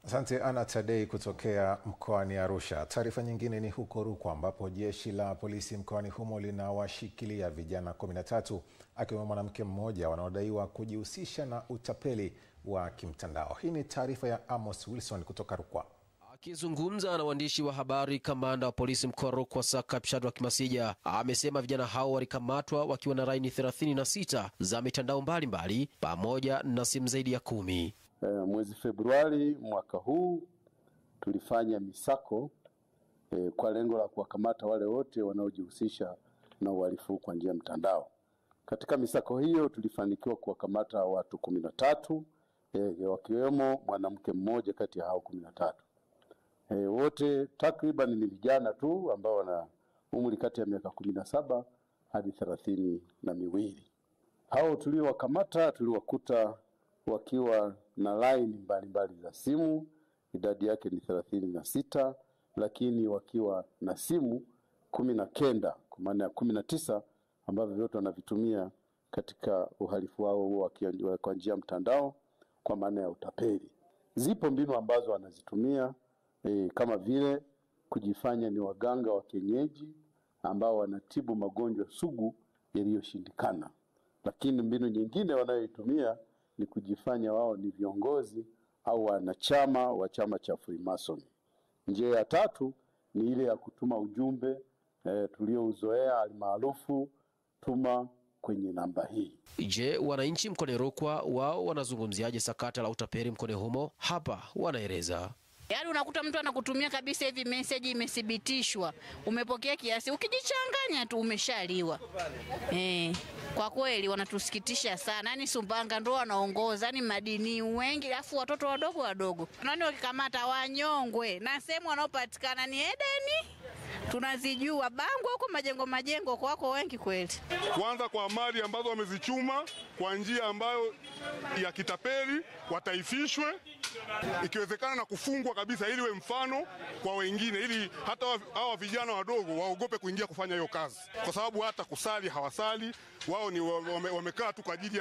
Asante Ana Tadei kutokea mkoani Arusha. Taarifa nyingine ni huko Rukwa ambapo jeshi la polisi mkoani humo linawashikilia vijana 13 akiwemo mwanamke mmoja wanaodaiwa kujihusisha na utapeli wa kimtandao. Hii ni taarifa ya Amos Wilson kutoka Rukwa. Akizungumza na waandishi wa habari, kamanda wa polisi mkoa wa Rukwa Sakap Shadrack Masija amesema vijana hao walikamatwa wakiwa na laini 36 za mitandao mbalimbali pamoja na simu zaidi ya 10. Mwezi Februari mwaka huu tulifanya misako kwa lengo la kuwakamata wale wote wanaojihusisha na uhalifu kwa njia ya mtandao. Katika misako hiyo tulifanikiwa kuwakamata watu 13, wakiwemo mwanamke mmoja kati ya hao 13. Wote takriban ni vijana tu ambao wana umri kati ya miaka 17 hadi 32. Hao tuliowakamata tuliwakuta wakiwa na line mbalimbali za simu, idadi yake ni 36, lakini wakiwa na simu 19, kwa maana ya 19 ambavyo vyote wanavitumia katika uhalifu wao kwa njia ya mtandao kwa maana ya utapeli. Zipo mbinu ambazo wanazitumia kama vile kujifanya ni waganga wa kienyeji ambao wanatibu magonjwa sugu yaliyoshindikana. Lakini mbinu nyingine wanayoitumia ni kujifanya wao ni viongozi au wanachama wa chama cha Freemason. Njia ya tatu ni ile ya kutuma ujumbe tuliouzoea almaarufu tuma kwenye namba hii. Je, wananchi mkoani Rukwa wao wanazungumziaje sakata la utapeli mkoani humo? Hapa wanaeleza. Yaani unakuta mtu anakutumia kabisa hivi message imethibitishwa, umepokea kiasi, ukijichanganya tu umeshaliwa. Kwa kweli wanatusikitisha sana. Yaani Sumbawanga ndo wanaongoza, yani madini wengi, afu watoto wadogo. Nani wakikamata wanyongwe, na sehemu wanaopatikana ni Edeni. Tunazijua Bangu huko majengo kwako wengi kweli. Kwanza kwa mali ambazo wamezichuma kwa njia ambayo ya kitapeli wataifishwe, ikiwezekana na kufungwa kabisa ili we mfano kwa wengine, ili hata hawa vijana wadogo waogope kuingia kufanya hiyo kazi, kwa sababu hata kusali hawasali, wao ni wamekaa tu kwa ajili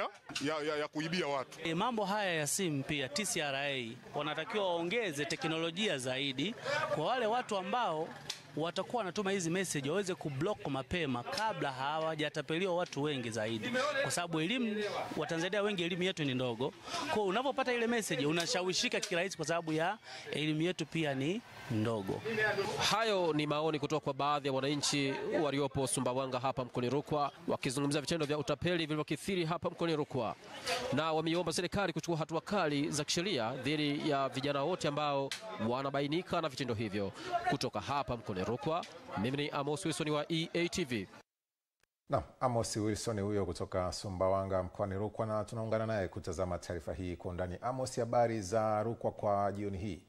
ya kuibia watu. Mambo haya ya simu pia TCRA wanatakiwa waongeze teknolojia zaidi kwa wale watu ambao watakuwa wanatuma hizi message waweze kublock mapema kabla hawajatapeliwa watu wengi zaidi, kwa sababu elimu wa Tanzania wengi elimu yetu ni ndogo. Kwa unapopata ile message unashawishika kirahisi kwa sababu ya elimu yetu pia ni ndogo. Hayo ni maoni kutoka kwa baadhi ya wananchi waliopo Sumbawanga hapa mkoani Rukwa wakizungumzia vitendo vya utapeli vilivyokithiri hapa mkoani Rukwa, na wameomba serikali kuchukua hatua kali za kisheria dhidi ya vijana wote ambao wanabainika na vitendo hivyo. Kutoka hapa mkoani Rukwa, mimi ni Amos Wilson wa EATV. Na Amos Wilson huyo kutoka Sumbawanga mkoani Rukwa, na tunaungana naye kutazama taarifa hii kwa undani. Amos, habari za Rukwa kwa jioni hii?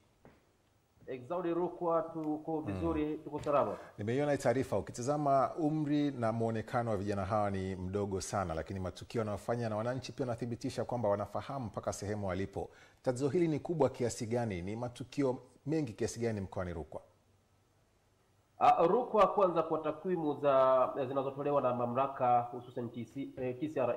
Exaudi Rukwa tuko vizuri, tuko salama. Nimeiona taarifa, ukitazama umri na muonekano wa vijana hawa ni mdogo sana, lakini matukio wanayofanya na wananchi pia wanathibitisha kwamba wanafahamu mpaka sehemu walipo. Tatizo hili ni kubwa kiasi gani? Ni matukio mengi kiasi gani mkoani Rukwa? Rukwa, kwanza kwa takwimu zinazotolewa na mamlaka hususan TCRA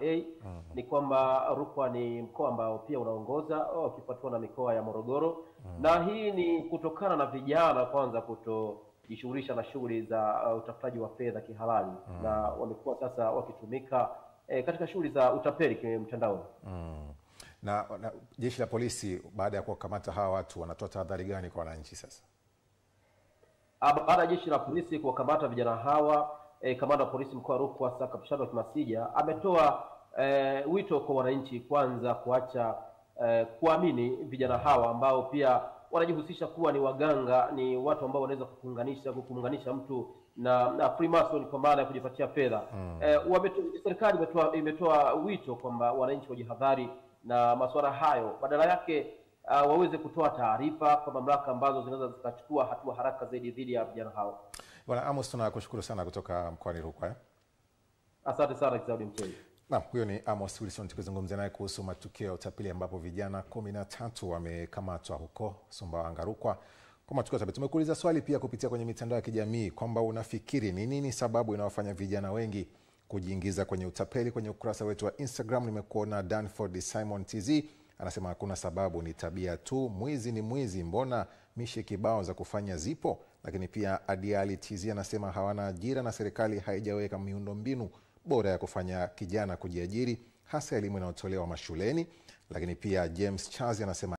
ni kwamba Rukwa ni mkoa ambao pia unaongoza ukifuatiwa na mikoa ya Morogoro. Na hii ni kutokana na vijana kwanza kutojishughulisha na shughuli za utafutaji wa fedha kihalali, na wamekuwa sasa wakitumika katika shughuli za utapeli kwa mtandao. Na jeshi la polisi baada ya kuwakamata hawa watu wanatoa tahadhari gani kwa wananchi sasa? Baada ya jeshi la polisi kuwakamata vijana hawa, kamanda wa polisi mkoa wa Rukwa Sakap Shadrack Masija ametoa wito kwa wananchi kwanza kuacha kuamini vijana hawa ambao pia wanajihusisha kuwa ni waganga, ni watu ambao wanaweza kukuunganisha mtu na Freemason kwa maana ya kujipatia fedha. Serikali imetoa wito kwamba wananchi wajihadhari na masuala hayo, badala yake waweze kutoa taarifa kwa mamlaka ambazo zinaweza zikachukua hatua haraka zaidi dhidi ya vijana hao. Bwana Amos, tunakushukuru sana kutoka mkoani Rukwa. Asante sana Kizaudi Mchei. Na huyo ni Amos Wilson tukizungumzia naye kuhusu matukio ya utapeli ambapo vijana 13 wamekamatwa huko Sumbawanga Rukwa. Kwa matukio ya tumekuuliza swali pia kupitia kwenye mitandao ya kijamii kwamba unafikiri ni nini sababu inawafanya vijana wengi kujiingiza kwenye utapeli. Kwenye ukurasa wetu wa Instagram nimekuona Danford Simon TZ anasema hakuna sababu, ni tabia tu. Mwizi ni mwizi, mbona mishe kibao za kufanya zipo? Lakini pia Adiali Tizi anasema hawana ajira na serikali haijaweka miundombinu bora ya kufanya kijana kujiajiri, hasa elimu inayotolewa mashuleni. Lakini pia James Chazi anasema